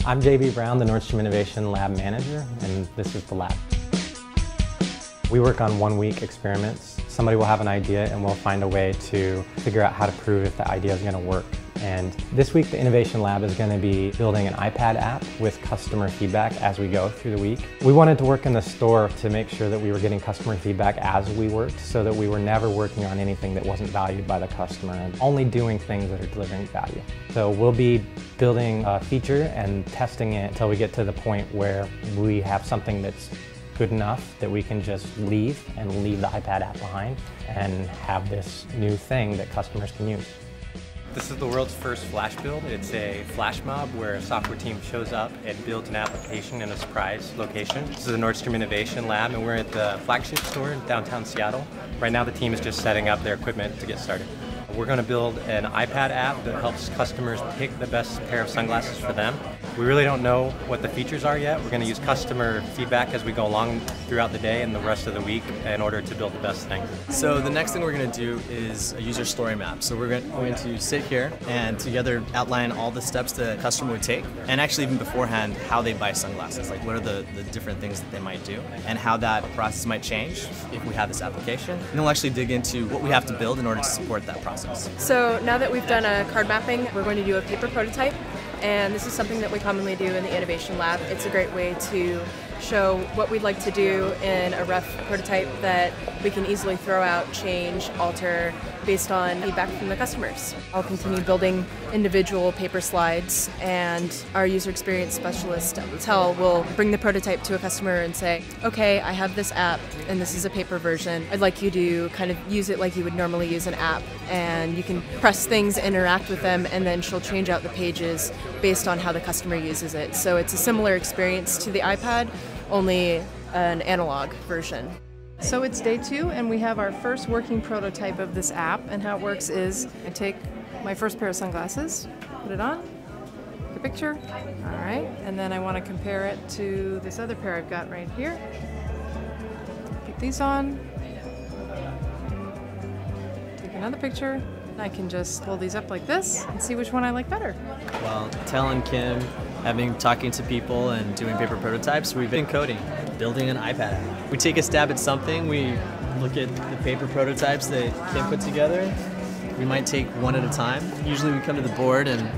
I'm JB Brown, the Nordstrom Innovation Lab Manager, and this is the lab. We work on 1-week experiments. Somebody will have an idea and we'll find a way to figure out how to prove if the idea is going to work. And this week the Innovation Lab is going to be building an iPad app with customer feedback as we go through the week. We wanted to work in the store to make sure that we were getting customer feedback as we worked, so that we were never working on anything that wasn't valued by the customer and only doing things that are delivering value. So we'll be building a feature and testing it until we get to the point where we have something that's good enough that we can just leave the iPad app behind and have this new thing that customers can use. This is the world's first flash build. It's a flash mob where a software team shows up and builds an application in a surprise location. This is the Nordstrom Innovation Lab, and we're at the flagship store in downtown Seattle. Right now the team is just setting up their equipment to get started. We're going to build an iPad app that helps customers pick the best pair of sunglasses for them. We really don't know what the features are yet. We're going to use customer feedback as we go along throughout the day and the rest of the week in order to build the best thing. So the next thing we're going to do is a user story map. So we're going to sit here and together outline all the steps the customer would take, and actually even beforehand how they buy sunglasses, like what are the different things that they might do and how that process might change if we have this application. And then we'll actually dig into what we have to build in order to support that process. So now that we've done a card mapping, we're going to do a paper prototype, and this is something that we commonly do in the Innovation Lab. It's a great way to show what we'd like to do in a rough prototype that we can easily throw out, change, alter based on feedback from the customers. I'll continue building individual paper slides, and our user experience specialist at Mattel will bring the prototype to a customer and say, okay, I have this app and this is a paper version. I'd like you to kind of use it like you would normally use an app, and you can press things, interact with them, and then she'll change out the pages based on how the customer uses it. So it's a similar experience to the iPad, only an analog version. So it's day 2 and we have our first working prototype of this app, and how it works is I take my first pair of sunglasses, put it on, take a picture, all right, and then I want to compare it to this other pair I've got right here. Put these on, take another picture. I can just hold these up like this and see which one I like better. Well, Tel and Kim have been talking to people and doing paper prototypes. We've been coding, building an iPad app. We take a stab at something, we look at the paper prototypes that Kim put together. We might take one at a time. Usually we come to the board and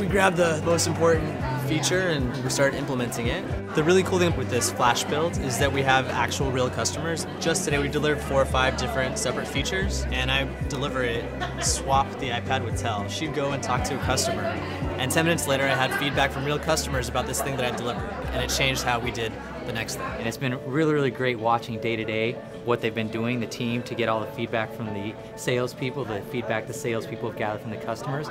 we grab the most important feature and we start implementing it. The really cool thing with this flash build is that we have actual real customers. Just today we delivered 4 or 5 different separate features, and I deliver it, swap the iPad with Tel. She'd go and talk to a customer, and 10 minutes later I had feedback from real customers about this thing that I delivered, and it changed how we did the next thing. And it's been really, really great watching day to day what they've been doing, the team, to get all the feedback from the salespeople, the feedback the salespeople have gathered from the customers.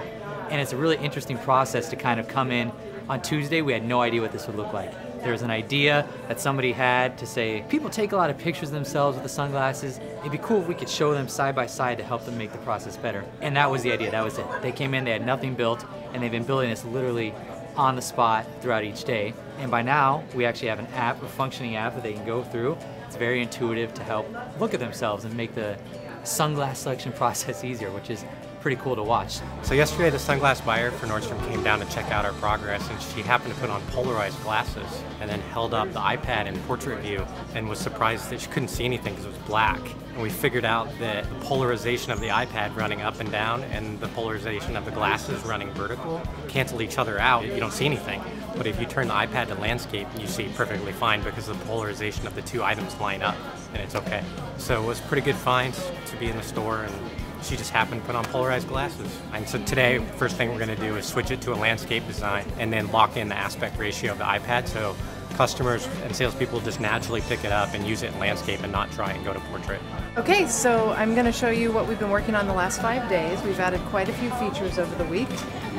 And it's a really interesting process to kind of come in. On Tuesday, we had no idea what this would look like. There was an idea that somebody had to say, people take a lot of pictures of themselves with the sunglasses. It'd be cool if we could show them side by side to help them make the process better. And that was the idea, that was it. They came in, they had nothing built, and they've been building this literally on the spot throughout each day. And by now, we actually have an app, a functioning app that they can go through. It's very intuitive to help look at themselves and make the sunglass selection process easier, which is pretty cool to watch. So yesterday the sunglass buyer for Nordstrom came down to check out our progress, and she happened to put on polarized glasses and then held up the iPad in portrait view and was surprised that she couldn't see anything because it was black. And we figured out that the polarization of the iPad running up and down and the polarization of the glasses running vertical cancel each other out. You don't see anything. But if you turn the iPad to landscape, you see perfectly fine because the polarization of the 2 items line up, and it's okay. So it was a pretty good find to be in the store, and she just happened to put on polarized glasses. And so today, first thing we're going to do is switch it to a landscape design and then lock in the aspect ratio of the iPad, so customers and salespeople just naturally pick it up and use it in landscape and not try and go to portrait. Okay, so I'm going to show you what we've been working on the last 5 days. We've added quite a few features over the week.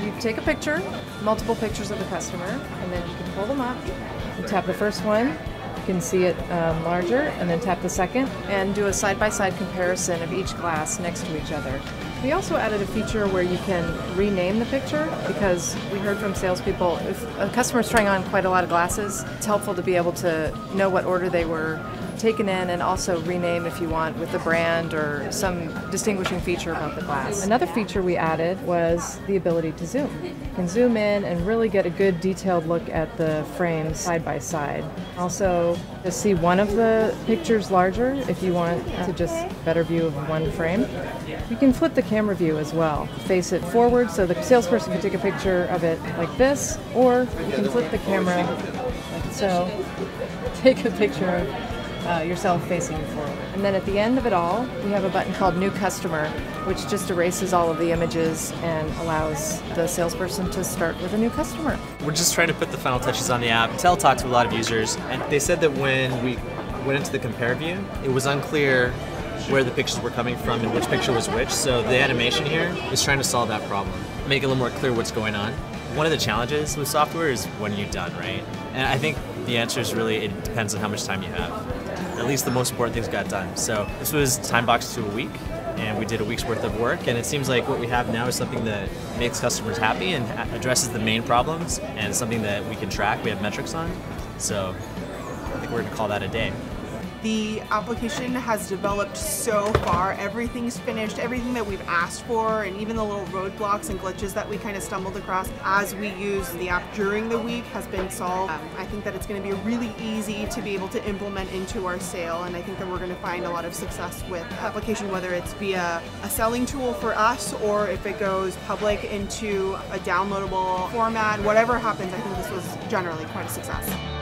You take a picture, multiple pictures of the customer, and then you can pull them up. You tap the first one, you can see it larger, and then tap the second, and do a side-by-side comparison of each glass next to each other. We also added a feature where you can rename the picture, because we heard from salespeople, if a customer's trying on quite a lot of glasses, it's helpful to be able to know what order they were taken in and also rename if you want with the brand or some distinguishing feature about the glass. Another feature we added was the ability to zoom. You can zoom in and really get a good detailed look at the frames side by side. Also, to see one of the pictures larger if you want to just better view of one frame. You can flip the camera view as well. Face it forward so the salesperson can take a picture of it like this, or you can flip the camera like so. Take a picture of yourself facing forward. And then at the end of it all, we have a button called New Customer, which just erases all of the images and allows the salesperson to start with a new customer. We're just trying to put the final touches on the app. Tel talked to a lot of users, and they said that when we went into the compare view, it was unclear where the pictures were coming from and which picture was which, so the animation here is trying to solve that problem, make it a little more clear what's going on. One of the challenges with software is when you're done, right? And I think the answer is really, it depends on how much time you have. At least the most important things got done. So this was time boxed to a week, and we did a week's worth of work, and it seems like what we have now is something that makes customers happy and addresses the main problems, and something that we can track, we have metrics on. So I think we're gonna call that a day. The application has developed so far. Everything's finished, everything that we've asked for, and even the little roadblocks and glitches that we kind of stumbled across as we used the app during the week has been solved. I think that it's going to be really easy to be able to implement into our sale, and I think that we're going to find a lot of success with the application, whether it's via a selling tool for us or if it goes public into a downloadable format. Whatever happens, I think this was generally quite a success.